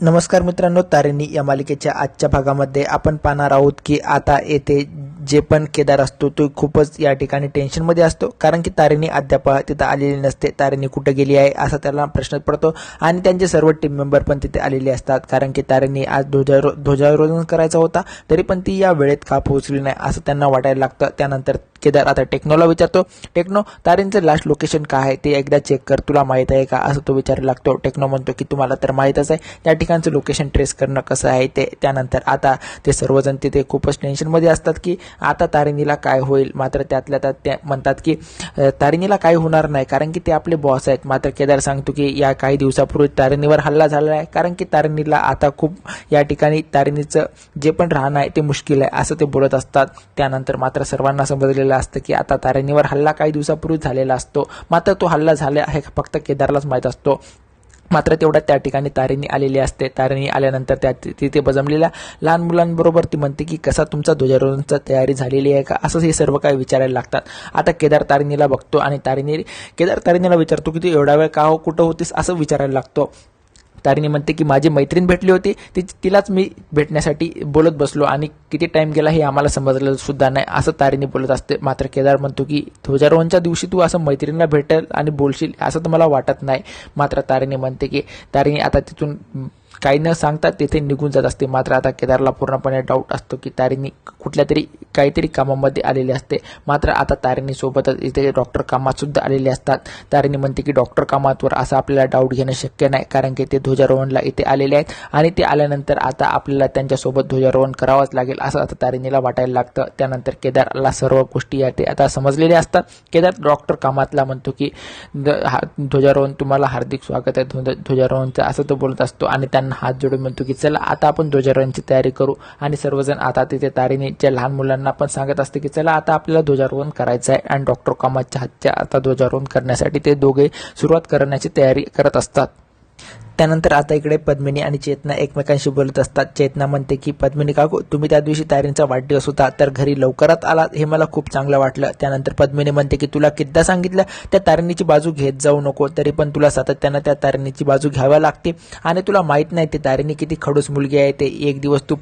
नमस्कार मित्रांनो, तारिणी या मालिकेच्या आजच्या भागामध्ये आपण पाहणार आहोत की आता येथे जे पण केदार असतो तो खूपच या ठिकाणी टेन्शनमध्ये असतो, कारण की तारिणी अद्याप तिथे आलेली नसते. तारिणी कुठे गेली आहे असा त्याला प्रश्न पडतो आणि त्यांचे सर्व टीम मेंबर पण तिथे आलेले असतात, कारण की तारिणी आज ध्वजारोहण करायचा होता तरी पण ती या वेळेत का पोहोचली नाही असं त्यांना वाटायला लागतं. त्यानंतर केदार आता टेक्नोला विचारतो, टेक्नो तारिणीचं लास्ट लोकेशन काय आहे ते एकदा चेक कर, तुला माहित आहे का असं तो विचारायला लागतो. टेक्नो म्हणतो की तुम्हाला तर माहीतच आहे त्या ठिकाणचं लोकेशन ट्रेस करणं कसं आहे ते. त्यानंतर आता ते सर्वजण तिथे खूपच टेन्शनमध्ये असतात की आता तारिणीला काय होईल. मात्र त्यातल्या त्यात ते म्हणतात की तारिणीला काय होणार नाही, कारण की ते आपले बॉस आहेत. मात्र केदार सांगतो की या काही दिवसापूर्वी तारिणीवर हल्ला झाला आहे, कारण की तारिणीला आता खूप या ठिकाणी तारिणीचं जे पण राहणं आहे ते मुश्किल आहे असं ते बोलत असतात. त्यानंतर मात्र सर्वांना समजलेलं असतं की आता तारिणीवर हल्ला काही दिवसापूर्वी झालेला असतो, मात्र तो हल्ला झाला हे फक्त केदारलाच माहीत असतो. मात्र तेवढ्यात त्या ठिकाणी तारिणी आलेली असते. तारिणी आल्यानंतर त्या तिथे बजमलेल्या लहान मुलांबरोबर ती म्हणते की कसा तुमचा ध्वजारोहणाची तयारी झालेली आहे का असं हे सर्व काही विचारायला लागतात. आता केदार तारिणीला बघतो आणि केदार तारिणीला विचारतो की तू एवढा वेळ का कुठं होतीस असं विचारायला लागतो. तारिणी म्हणते की माझी मैत्रीण भेटली होती, तिलाच मी भेटण्यासाठी बोलत बसलो आणि किती टाइम गेला हे आम्हाला समजलं सुद्धा नाही असं तारिणी बोलत असते. मात्र केदार म्हणतो की ध्वजारोहणच्या दिवशी तू असं मैत्रिणीला भेटेल आणि बोलशील असं तर मला वाटत नाही. मात्र तारिणी म्हणते की तारिणी आता तिथून काही न सांगता तिथे निघून जात असते. मात्र आता केदारला पूर्णपणे डाऊट असतो की तारिणी कुठल्या तरी काहीतरी कामामध्ये आलेली असते. मात्र आता तारिणी सोबतच इथे डॉक्टर कामात सुद्धा आलेले असतात. तारिणी म्हणते की डॉक्टर कामातवर असं आपल्याला डाऊट घेणं शक्य नाही, कारण की ते ध्वजारोहणला इथे आलेले आहेत आणि ते आल्यानंतर आता आपल्याला त्यांच्यासोबत ध्वजारोहण करावंच लागेल असं आता तारिणीला वाटायला लागतं. त्यानंतर केदारला सर्व गोष्टी ते आता समजलेल्या असतात. केदार डॉक्टर कामातला म्हणतो की ध्वजारोहण तुम्हाला हार्दिक स्वागत आहे ध्वजारोहणचं असं तो बोलत असतो आणि त्यांना हात जोडून म्हणतो की चला आता आपण ध्वजारोहणाची तयारी करू. आणि सर्वजण आता तिथे तारिणीच्या लहान मुलांना पण सांगत असते की चला आता आपल्याला ध्वजारोहण करायचं आहे. आणि डॉक्टर कामातच्या हातच्या आता ध्वजारोहण करण्यासाठी ते दोघे सुरुवात करण्याची तयारी करत असतात. त्यानंतर आता इकडे पद्मिनी आणि चेतना एकमेकांशी बोलत असतात. चेतना म्हणते की पद्मिनी काकू, तुम्ही त्या दिवशी तारिणीचा वाढदिवस होता तर घरी लवकरात आलात हे मला खूप चांगलं वाटलं. त्यानंतर पद्मिनी म्हणते की तुला कितीदा सांगितलं त्या तारिणीची बाजू घेत जाऊ नको, तरी पण तुला सातत्यानं त्या तारिणीची बाजू घ्यावी लागते आणि तुला माहित नाही ते तारिणी किती खडूस मुलगी आहे. ते एक दिवस तू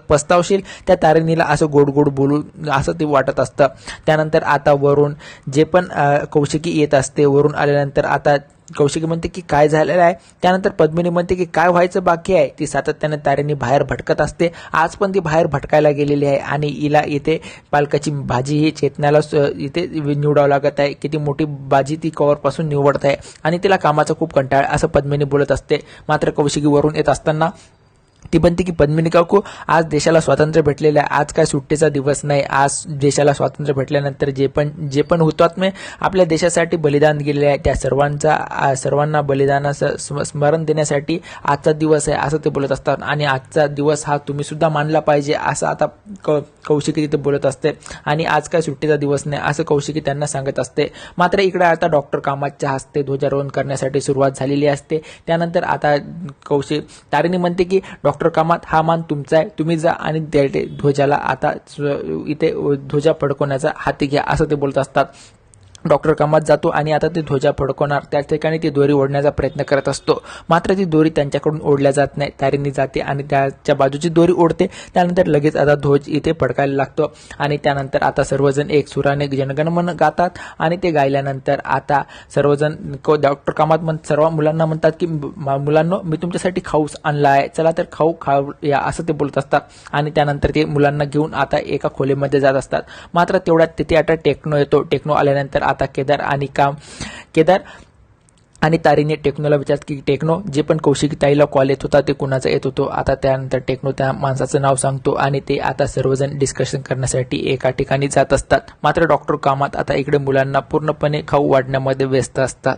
पस्तावशील त्या तारिणीला असं गोड गोड बोलू असं ते वाटत असतं. त्यानंतर आता वरून जे पण कौशिकी येत असते, वरून आल्यानंतर आता कौशिकी म्हणते की काय झालेलं आहे. त्यानंतर पद्मिनी म्हणते की काय व्हायचं बाकी आहे. ती सातत्याने तारिणी बाहेर भटकत असते. आज पण ती बाहेर भटकायला गेलेली आहे आणि हिला इथे पालकाची भाजी ही चेतनाला इथे निवडावं लागत आहे. किती मोठी भाजी ती कवरपासून निवडत आहे आणि तिला कामाचा खूप कंटाळ असं पद्मिनी बोलत असते. मात्र कौशिकी वरून येत असताना ती म्हणते की पद्मिनी काकू, आज देशाला स्वातंत्र्य भेटलेलं आहे, आज काय सुट्टीचा दिवस नाही. आज देशाला स्वातंत्र्य भेटल्यानंतर जे पण हुतात्मे आपल्या देशासाठी बलिदान गेलेले आहे त्या सर्वांना बलिदानाचं स्मरण देण्यासाठी आजचा दिवस आहे असं ते बोलत असतात. आणि आजचा दिवस हा तुम्ही सुद्धा मानला पाहिजे असं आता कौशिकी तिथे बोलत असते. आणि आज काय सुट्टीचा दिवस नाही असं कौशिकी त्यांना सांगत असते. मात्र इकडे आता डॉक्टर कामातच्या हस्ते ध्वजारोहण करण्यासाठी सुरुवात झालेली असते. त्यानंतर आता तारिणी म्हणते की डॉक्टर कामात हा मान तुमचा आहे, तुम्ही जा आणि ध्वजाला आता इथे ध्वजा फडकवण्याचा हाती घ्या असं ते बोलत असतात. डॉक्टर कामात जातो आणि आता ते ध्वजा फडकवणार त्या ठिकाणी ती दोरी ओढण्याचा प्रयत्न करत असतो. मात्र ती दोरी त्यांच्याकडून ओढल्या जात नाही. तारिणी जाते आणि त्याच्या बाजूची दोरी ओढते. त्यानंतर लगेच आता ध्वज इथे फडकायला लागतो आणि त्यानंतर आता सर्वजण एक सुराने जनगणमन गातात आणि ते गायल्यानंतर आता सर्वजण डॉक्टर कामात सर्व मुलांना म्हणतात की मुलांनो, मी तुमच्यासाठी खाऊ आणला आहे, चला तर खाऊ या असं ते बोलत असतात. आणि त्यानंतर ते मुलांना घेऊन आता एका खोलीमध्ये जात असतात. मात्र तेवढ्यात तिथे आता टेक्नो येतो. टेक्नो आल्यानंतर आता केदार आणि तारिणी टेक्नोला विचारतात की टेक्नो, जे पण कौशिकी ताईला कॉल येत होता ते कुणाचा येत होतो. आता त्यानंतर टेक्नो त्या माणसाचं नाव सांगतो आणि ते आता सर्वजण डिस्कशन करण्यासाठी एका ठिकाणी जात असतात. मात्र डॉक्टर कामात आता इकडे मुलांना पूर्णपणे खाऊ वाढण्यामध्ये व्यस्त असतात.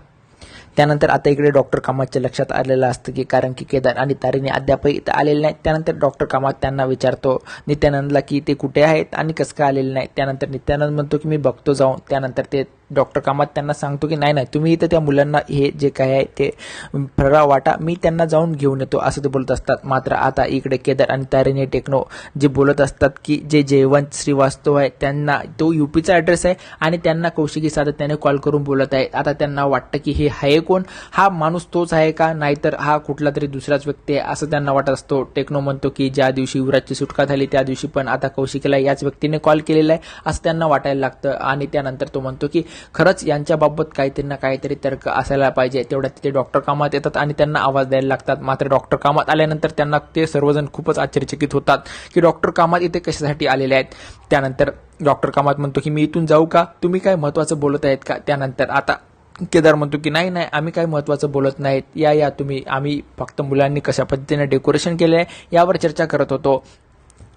त्यानंतर आता इकडे डॉक्टर कामातच्या लक्षात आलेलं असतं की कारण की केदार आणि तारिणी अद्यापही इथं आलेले नाहीत. त्यानंतर डॉक्टर कामात त्यांना विचारतो नित्यानंदला की ते कुठे आहेत आणि कसं काय आलेले नाही. त्यानंतर नित्यानंद म्हणतो की मी बघतो जाऊन. त्यानंतर ते डॉक्टर कामात त्यांना सांगतो की नाही तुम्ही इथं त्या मुलांना हे जे काय आहे ते फराळ वाटा, मी त्यांना जाऊन घेऊन येतो असं ते बोलत असतात. मात्र आता इकडे केदार आणि तारिणी टेक्नो जे बोलत असतात की जे जयवंत श्रीवास्तव आहे त्यांना तो यूपीचा ॲड्रेस आहे आणि त्यांना कौशिकी सातत्याने कॉल करून बोलत आहे. आता त्यांना वाटतं की हे कोण, हा माणूस तोच आहे का, नाहीतर हा कुठला तरी दुसराच व्यक्ती आहे असं त्यांना वाटत असतो. टेक्नो म्हणतो की ज्या दिवशी युवराजची सुटका झाली त्या दिवशी पण आता कौशिकीला याच व्यक्तीने कॉल केलेला आहे असं त्यांना वाटायला लागतं. आणि त्यानंतर तो म्हणतो की खरंच यांच्याबाबत काहीतरी ना काहीतरी तर्क असायला पाहिजे. तेवढ्या तिथे डॉक्टर कामात येतात आणि त्यांना आवाज द्यायला लागतात. मात्र डॉक्टर कामात आल्यानंतर त्यांना ते सर्वजण खूपच आश्चर्यचकित होतात की डॉक्टर कामात इथे कशासाठी आलेले आहेत. त्यानंतर डॉक्टर कामात म्हणतो की मी इथून जाऊ का, तुम्ही काय महत्त्वाचं बोलत आहेत का. त्यानंतर आता केदार म्हणतो की नाही नाही, आम्ही काय महत्त्वाचं बोलत नाहीत, या तुम्ही, आम्ही फक्त मुलांनी कशा पद्धतीने डेकोरेशन केलं आहे यावर चर्चा करत होतो.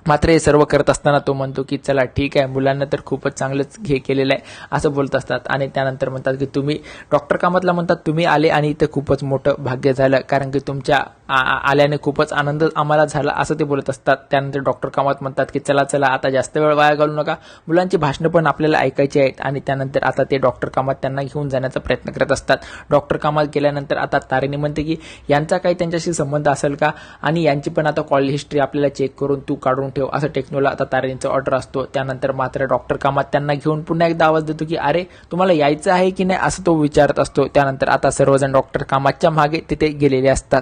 मात्र हे सर्व करत असताना तो म्हणतो की चला ठीक आहे, मुलांना तर खूपच चांगलंच हे केलेलं आहे असं बोलत असतात. आणि त्यानंतर म्हणतात की तुम्ही, डॉक्टर कामतला म्हणतात तुम्ही आले आणि इथे खूपच मोठं भाग्य झालं, कारण की तुमच्या आल्याने खूपच आनंद आम्हाला झाला असं ते बोलत असतात. त्यानंतर डॉक्टर कामत म्हणतात की चला चला आता जास्त वेळ वाया घालू नका, मुलांची भाषणं पण आपल्याला ऐकायची आहेत. आणि त्यानंतर आता ते डॉक्टर कामत त्यांना घेऊन जाण्याचा प्रयत्न करत असतात. डॉक्टर कामत गेल्यानंतर आता तारिणी म्हणते की यांचा काही त्यांच्याशी संबंध असेल का, आणि यांची पण आता कॉल हिस्ट्री आपल्याला चेक करून तू काढून ठेव असं टेक्नोला आता तारिणीचा ऑर्डर असतो. त्यानंतर मात्र डॉक्टर कामत त्यांना घेऊन पुन्हा एकदा आवाज देतो की अरे तुम्हाला यायचं आहे की नाही असं तो विचारत असतो. त्यानंतर आता सर्वजण डॉक्टर कामतच्या मागे तिथे गेलेले असतात.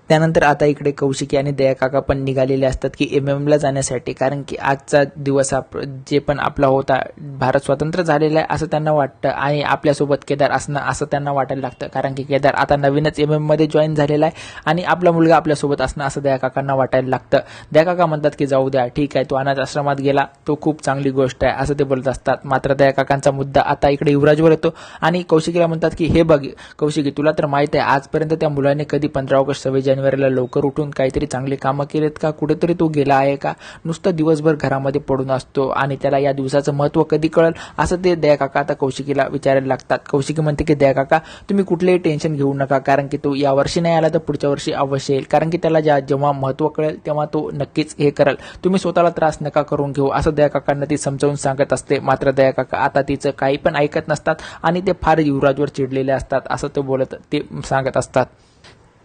त्यानंतर आता इकडे कौशिकी आणि दया काका पण निघालेले असतात की MM ला जाण्यासाठी, कारण की आजचा दिवस जे पण आपला होता, भारत स्वतंत्र झालेला आहे असं त्यांना वाटतं. आणि आपल्यासोबत केदार असणं असं त्यांना वाटायला लागतं, कारण की केदार आता नवीनच MM मध्ये जॉईन झालेला आहे आणि आपला मुलगा आपल्यासोबत असणं असं दया काकांना वाटायला लागतं. दया काका म्हणतात की जाऊ द्या, ठीक आहे, तो अनाथ आश्रमात गेला, तो खूप चांगली गोष्ट आहे असं ते बोलत असतात. मात्र दया काकांचा मुद्दा आता इकडे युवराजवर येतो आणि कौशिकीला म्हणतात की हे बघ कौशिकी, तुला तर माहित आहे आजपर्यंत त्या मुलाने कधी 15 ऑगस्ट 26 जानेवारीला लवकर उठून काहीतरी चांगले कामं केलेत का, कुठेतरी तो गेला आहे का, नुसतं दिवसभर घरामध्ये पडून असतो आणि त्याला या दिवसाचं महत्त्व कधी कळेल असं ते दया काका आता कौशिकीला विचारायला लागतात. कौशिकी म्हणते की दया काका तुम्ही कुठलेही टेन्शन घेऊ नका, कारण की तो या वर्षी नाही आला तर पुढच्या वर्षी अवश्य येईल, कारण की त्याला जेव्हा महत्त्व कळेल तेव्हा तो नक्कीच हे करेल, तुम्ही स्वतःला त्रास नका करून घेऊ असं दया काकांना ती समजावून सांगत असते. मात्र दया काका आता तिचं काही पण ऐकत नसतात आणि ते फार युवराजवर चिडलेले असतात असं ते सांगत असतात.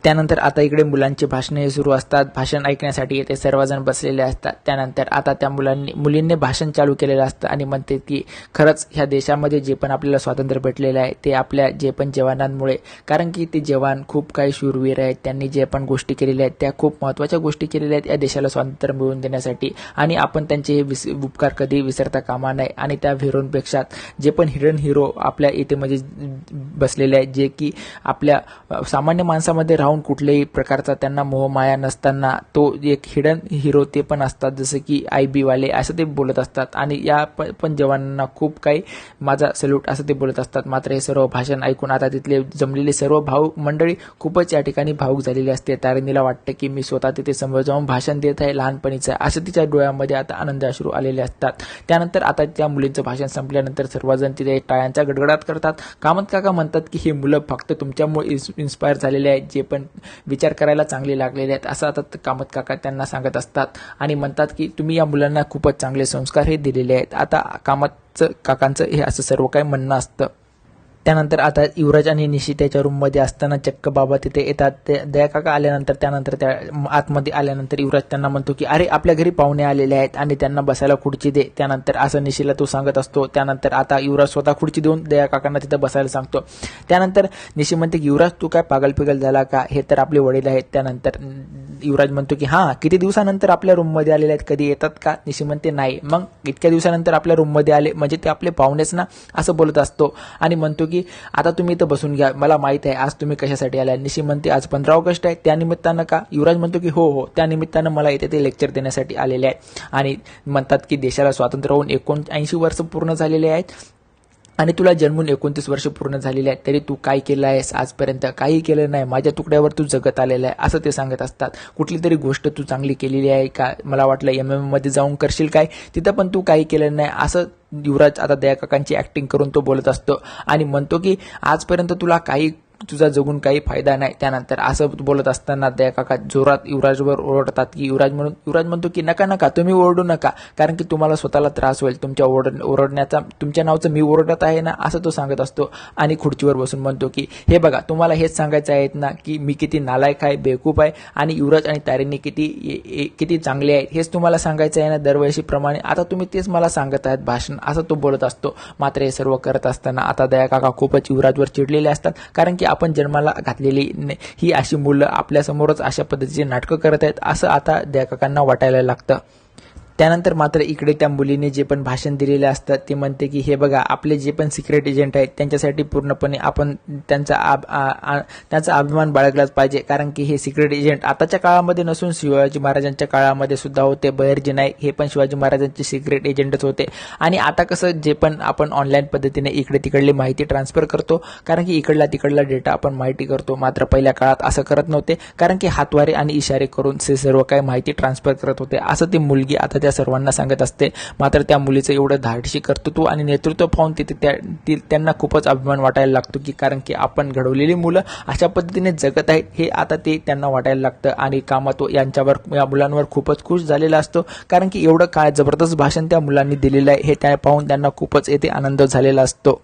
त्यानंतर आता इकडे मुलांची भाषणे सुरू असतात. भाषण ऐकण्यासाठी येथे सर्वजण बसलेले असतात. त्यानंतर आता त्या मुलींनी भाषण चालू केलेलं असतं आणि म्हणते की खरंच ह्या देशामध्ये जे पण आपल्याला स्वातंत्र्य भेटलेलं आहे ते आपल्या जे पण जवानांमुळे, कारण की ते जवान खूप काही शूरवीर आहेत, त्यांनी जे पण गोष्टी केलेल्या आहेत त्या खूप महत्त्वाच्या गोष्टी केलेल्या आहेत या देशाला स्वातंत्र्य मिळवून देण्यासाठी, आणि आपण त्यांचे हे उपकार कधी विसरता कामा नये. आणि त्या हिरोंपेक्षा जे पण हिडन हिरो आपल्या इथे म्हणजे बसलेले आहेत, जे की आपल्या सामान्य माणसामध्ये राहून कुठल्याही प्रकारचा त्यांना मोहमाया नसताना तो एक हिडन हिरो ते पण असतात, जसं की IB वाले असं ते बोलत असतात. आणि या पण जवानांना खूप काही माझा सल्यूट असं ते बोलत असतात. मात्र हे सर्व भाषण ऐकून आता तिथले जमलेले सर्व भाऊक मंडळी खूपच या ठिकाणी भाऊक झालेली असते. तारिणीला वाटतं की मी स्वतः तिथे समोर जाऊन भाषण देत आहे लहानपणीचं, असं तिच्या डोळ्यामध्ये आता आनंद अश्रू आलेले असतात. त्यानंतर आता त्या मुलींचं भाषण संपल्यानंतर सर्वजण तिथे टाळ्यांचा गडगडाट करतात. कामत काका म्हणतात की हे मुलं फक्त तुमच्यामुळे इन्स्पायर झालेले आहेत, जे पण विचार करायला चांगले लागलेले आहेत असं आता कामत काका त्यांना सांगत असतात. आणि म्हणतात की तुम्ही या मुलांना खूपच चांगले संस्कार हे दिलेले आहेत. आता कामत काकांचं हे असं सर्व काही म्हणणं असतं. त्यानंतर आता युवराज आणि निशी त्याच्या रूममध्ये असताना चक्क बाबा तिथे येतात. ते दया काका आल्यानंतर त्यानंतर त्या आतमध्ये आल्यानंतर युवराज त्यांना म्हणतो की अरे आपल्या घरी पाहुणे आलेले आहेत आणि त्यांना बसायला खुर्ची दे. त्यानंतर असं निशीला तो सांगत असतो. त्यानंतर आता युवराज स्वतः खुर्ची देऊन दया काकांना तिथं बसायला सांगतो. त्यानंतर निशी म्हणते की युवराज तू काय पागल पिगल झाला का, हे तर आपले वडील आहेत. त्यानंतर युवराज म्हणतो की हां किती दिवसानंतर आपल्या रूममध्ये आलेले आहेत, कधी येतात का. निशी म्हणते नाही, मग इतक्या दिवसानंतर आपल्या रूममध्ये आले म्हणजे ते आपले पाहुणेच ना असं बोलत असतो. आणि म्हणतो की आता तुम्ही इथं बसून घ्या, मला माहित आहे आज तुम्ही कशासाठी आलाय. निशी म्हणते आज 15 ऑगस्ट आहे त्यानिमित्तानं का. युवराज म्हणतो की हो त्यानिमित्तानं मला इथे ते लेक्चर देण्यासाठी आलेले आहे. आणि म्हणतात की देशाला स्वातंत्र्य होऊन 79 वर्ष पूर्ण झालेले आहेत आणि तुला जन्मून 29 वर्ष पूर्ण झालेली आहेत, तरी तू काय केलं आहेस आजपर्यंत, काही केलं नाही, माझ्या तुकड्यावर तू जगत आलेला आहे असं ते सांगत असतात. कुठली तरी गोष्ट तू चांगली केलेली आहे का, मला वाटलं MM मध्ये जाऊन करशील काय, तिथं पण तू काही केलं नाही असं युवराज आता दया काकांची ऍक्टिंग करून तो बोलत असतो. आणि म्हणतो की आजपर्यंत तुला काही तुझा जगून काही फायदा नाही. त्यानंतर असं बोलत असताना दया काका जोरात युवराजवर ओरडतात की युवराज म्हणतो की नका तुम्ही ओरडू नका, कारण की तुम्हाला स्वतःला त्रास होईल तुमच्या ओरडण्याचा, तुमच्या नावचं मी ओरडत आहे ना असं तो सांगत असतो. आणि खुर्चीवर बसून म्हणतो की हे बघा तुम्हाला हेच सांगायचं आहे ना की मी किती नालायक आहे, बेवकूफ आहे आणि युवराज आणि तारिणी किती चांगले आहेत हेच तुम्हाला सांगायचं आहे ना दरवर्षीप्रमाणे, आता तुम्ही तेच मला सांगत आहेत भाषण असं तो बोलत असतो. मात्र हे सर्व करत असताना आता दया काका खूपच युवराजवर चिडलेले असतात, कारण की आपण जन्माला घातलेली ही अशी मुलं आपल्यासमोरच अशा पद्धतीचे नाटकं करत आहेत असं आता दयाकाकांना वाटायला लागतं. त्यानंतर मात्र इकडे त्या मुलीने जे पण भाषण दिलेले असतात ते म्हणते की हे बघा, आपले जे पण सिक्रेट एजंट आहेत त्यांच्यासाठी पूर्णपणे आपण त्यांचा अभिमान बाळगलाच पाहिजे, कारण की हे सिक्रेट एजंट आताच्या काळामध्ये नसून शिवाजी महाराजांच्या काळामध्ये सुद्धा होते. बहिर्जी नाईक हे पण शिवाजी महाराजांचे सिक्रेट एजंटच होते. आणि आता कसं जे पण आपण ऑनलाईन पद्धतीने इकडे तिकडली माहिती ट्रान्सफर करतो, कारण की इकडला तिकडला डेटा आपण माहिती करतो. मात्र पहिल्या काळात असं करत नव्हते, कारण की हातवारे आणि इशारे करून ते सर्व काही माहिती ट्रान्सफर करत होते असं ती मुलगी आता त्या सर्वांना सांगत असते. मात्र त्या मुलीचं एवढं धाडशी कर्तृत्व आणि नेतृत्व पाहून तिथे त्यांना खूपच अभिमान वाटायला लागतो, की कारण की आपण घडवलेली मुलं अशा पद्धतीने जगत आहेत हे आता ते त्यांना वाटायला लागतं. आणि कामातो या मुलांवर खूपच खुश झालेला असतो, कारण की एवढं काय जबरदस्त भाषण त्या मुलांनी दिलेलं आहे हे त्या पाहून त्यांना खूपच येथे आनंद झालेला असतो.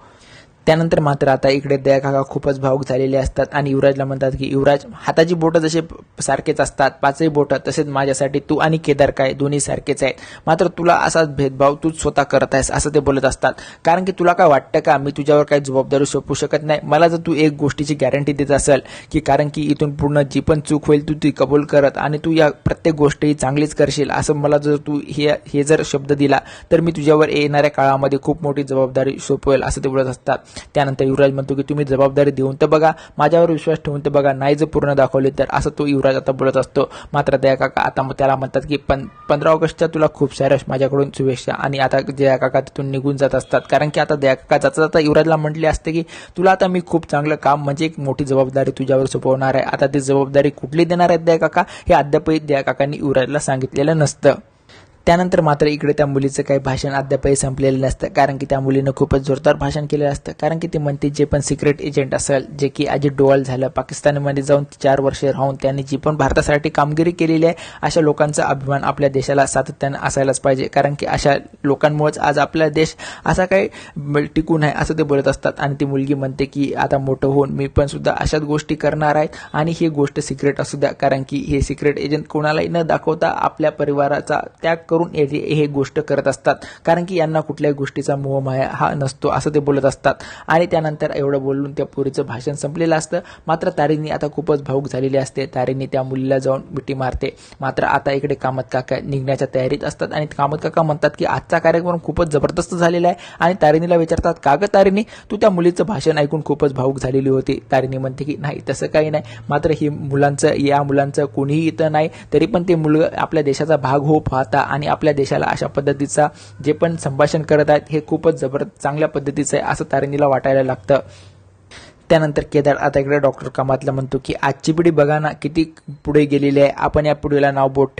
त्यानंतर मात्र आता इकडे दयाकाका खूपच भावूक झालेले असतात आणि युवराजला म्हणतात की युवराज, हाताची बोटं जसे सारखेच असतात, पाचही बोटं, तसेच माझ्यासाठी तू आणि केदार काय दोन्ही सारखेच आहेत. मात्र तुला असाच भेदभाव तू स्वतः करत आहेस असं ते बोलत असतात. कारण की तुला काय वाटतं का मी तुझ्यावर काही जबाबदारी सोपवू शकत नाही? मला जर तू एक गोष्टीची गॅरंटी देत असेल की कारण की इथून पूर्ण जी पण चूक होईल तू ती कबूल करत आणि तू या प्रत्येक गोष्टी चांगलीच करशील असं मला जर तू हे जर शब्द दिला तर मी तुझ्यावर येणाऱ्या काळामध्ये खूप मोठी जबाबदारी सोपवेल असं ते बोलत असतात. त्यानंतर युवराज म्हणतो की तुम्ही जबाबदारी देऊन तर बघा, माझ्यावर विश्वास ठेवून तर बघा, नाही जर पूर्ण दाखवले तर असं तो युवराज आता बोलत असतो. मात्र दयाकाका आता त्याला म्हणतात की 15 ऑगस्टच्या तुला खूप साऱ्या माझ्याकडून शुभेच्छा. आणि आता दयाकाका तिथून निघून जात असतात, कारण की आता दयाकाका जाता जाता युवराजला म्हटले असते की तुला आता मी खूप चांगलं काम म्हणजे एक मोठी जबाबदारी तुझ्यावर सोपवणार आहे. आता ती जबाबदारी कुठली देणार आहेत दयाकाका हे अद्यापही दयाकाकांनी युवराजला सांगितलेलं नसतं. त्यानंतर मात्र इकडे त्या मुलीचं काही भाषण अद्यापही संपलेलं नसतं, कारण की त्या मुलीनं खूपच जोरदार भाषण केलेलं असतं. कारण की ते म्हणते जे पण सिक्रेट एजंट असेल, जे की अजित डोवाल झालं, पाकिस्तानमध्ये जाऊन 4 वर्षे राहून त्यांनी जी पण भारतासाठी कामगिरी केलेली आहे, अशा लोकांचा अभिमान आपल्या देशाला सातत्यानं असायलाच पाहिजे. कारण की अशा लोकांमुळेच आज आपला देश असा काही टिकून आहे असं ते बोलत असतात. आणि ती मुलगी म्हणते की आता मोठं होऊन मी पण सुद्धा अशाच गोष्टी करणार आहेत आणि ही गोष्ट सिक्रेट असू द्या, कारण की हे सिक्रेट एजंट कोणालाही न दाखवता आपल्या परिवाराचा त्याग करून हे गोष्ट करत असतात, कारण की यांना कुठल्याही गोष्टीचा मोहमाया हा नसतो असं ते बोलत असतात. आणि त्यानंतर एवढं बोलून त्या पोरीचं भाषण संपलेलं असतं. मात्र तारिणी आता खूपच भावूक झालेली असते. तारिणी त्या मुलीला जाऊन मिठी मारते. मात्र आता इकडे कामत काका निघण्याच्या तयारीत असतात आणि कामत काका म्हणतात की आजचा कार्यक्रम खूपच जबरदस्त झालेला आहे. आणि तारिणीला विचारतात, का ग तारिणी, तू त्या मुलीचं भाषण ऐकून खूपच भावूक झालेली होती? तारिणी म्हणते की नाही तसं काही नाही, मात्र या मुलांचं कोणीही इथं नाही, तरी पण ते मुलं आपल्या देशाचा भाग हो पाहता आणि आपल्या देशाला अशा पद्धतीचा जे पण संभाषण करत आहेत हे खूपच चांगल्या पद्धतीचं आहे असं तारिणीला वाटायला लागतं. त्यानंतर केदार आता इकडे डॉक्टर कामातला म्हणतो की आजची पिढी बघा ना किती पुढे गेलेली आहे, आपण या पिढीला नाव बोट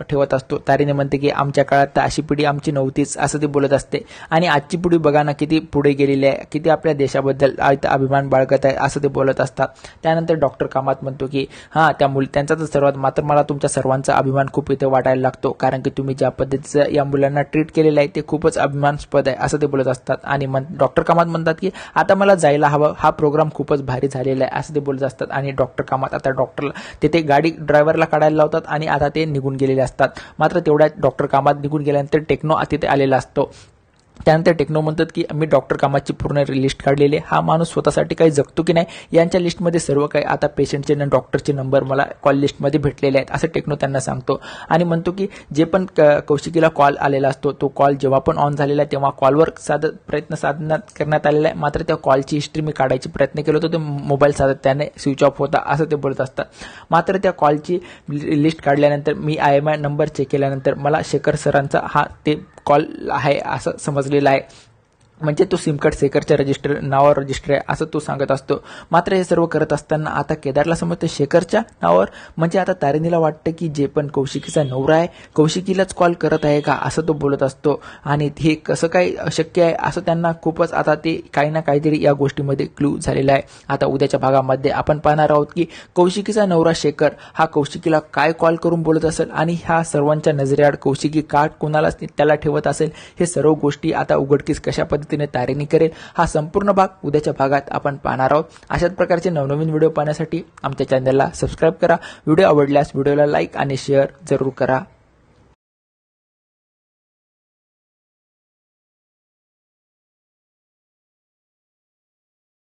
ठेवत असतो. तारिणी म्हणते की आमच्या काळात तर अशी पिढी आमची नव्हतीच असं ते बोलत असते. आणि आजची पिढी बघा ना किती पुढे गेलेली आहे, किती आपल्या देशाबद्दल अभिमान बाळगत आहे असं ते बोलत असतात. त्यानंतर डॉक्टर कामात म्हणतो की त्यांचा तर सर्वात, मात्र मला तुमच्या सर्वांचा अभिमान खूप इथे वाटायला लागतो, कारण की तुम्ही ज्या पद्धतीचं या मुलांना ट्रीट केलेलं आहे ते खूपच अभिमानास्पद आहे असं ते बोलत असतात. आणि डॉक्टर कामात म्हणतात की आता मला जायला हवं, हा प्रोग्राम खूपच भारी झालेला आहे असं ते बोलत असतात. आणि डॉक्टर कामात आता डॉक्टरला तिथे गाडी ड्रायव्हरला काढायला लावतात आणि आता ते निघून गेलेले असतात. मात्र तेवढ्यात डॉक्टर कामात निघून गेल्यानंतर टेक्नो तिथे आलेला असतो. त्यानंतर टेक्नो म्हणतात की मी डॉक्टर कामाची पूर्ण लिस्ट काढलेली आहे, हा माणूस स्वतःसाठी काही जगतो की नाही यांच्या लिस्टमध्ये सर्व काही आता पेशंटचे आणि डॉक्टरचे नंबर मला कॉल लिस्टमध्ये भेटलेले आहेत असं टेक्नो त्यांना सांगतो. आणि म्हणतो की जे पण कौशिकीला कॉल आलेला असतो तो कॉल जेव्हा पण ऑन झालेला आहे तेव्हा कॉलवर प्रयत्न करण्यात आलेला आहे, मात्र त्या कॉलची हिस्ट्री मी काढायची प्रयत्न केला होता, ते मोबाईल सातत्याने स्विच ऑफ होता असं ते बोलत असतात. मात्र त्या कॉलची लिस्ट काढल्यानंतर मी IMI नंबर चेक केल्यानंतर मला शेखर सरांचा ते कॉल आहे असं समजलेलं आहे. म्हणजे तो सिम कार्ड शेखरच्या नावावर रजिस्टर आहे असं तो सांगत असतो. मात्र हे सर्व करत असताना आता केदारला समजतं शेखरच्या नावावर, म्हणजे आता तारिणीला वाटतं की जे पण कौशिकीचा नवरा आहे कौशिकीलाच कॉल करत आहे का असं तो बोलत असतो. आणि हे कसं काय अशक्य आहे असं त्यांना खूपच आता ते काही ना काहीतरी या गोष्टीमध्ये क्लू झालेला आहे. आता उद्याच्या भागामध्ये आपण पाहणार आहोत की कौशिकीचा नवरा शेखर हा कौशिकीला काय कॉल करून बोलत असेल आणि ह्या सर्वांच्या नजरेआड कौशिकी का कोणाला त्याला ठेवत असेल, हे सर्व गोष्टी आता उघडकीस कशा पद्धतीने तारिणी करेल हा संपूर्ण भाग उद्याच्या भागात आपण पाहणार आहोत. अशाच प्रकारचे नवनवीन व्हिडिओ पाहण्यासाठी आमच्या चॅनलला सबस्क्राईब करा. व्हिडिओ आवडल्यास व्हिडिओला लाईक आणि शेअर जरूर करा.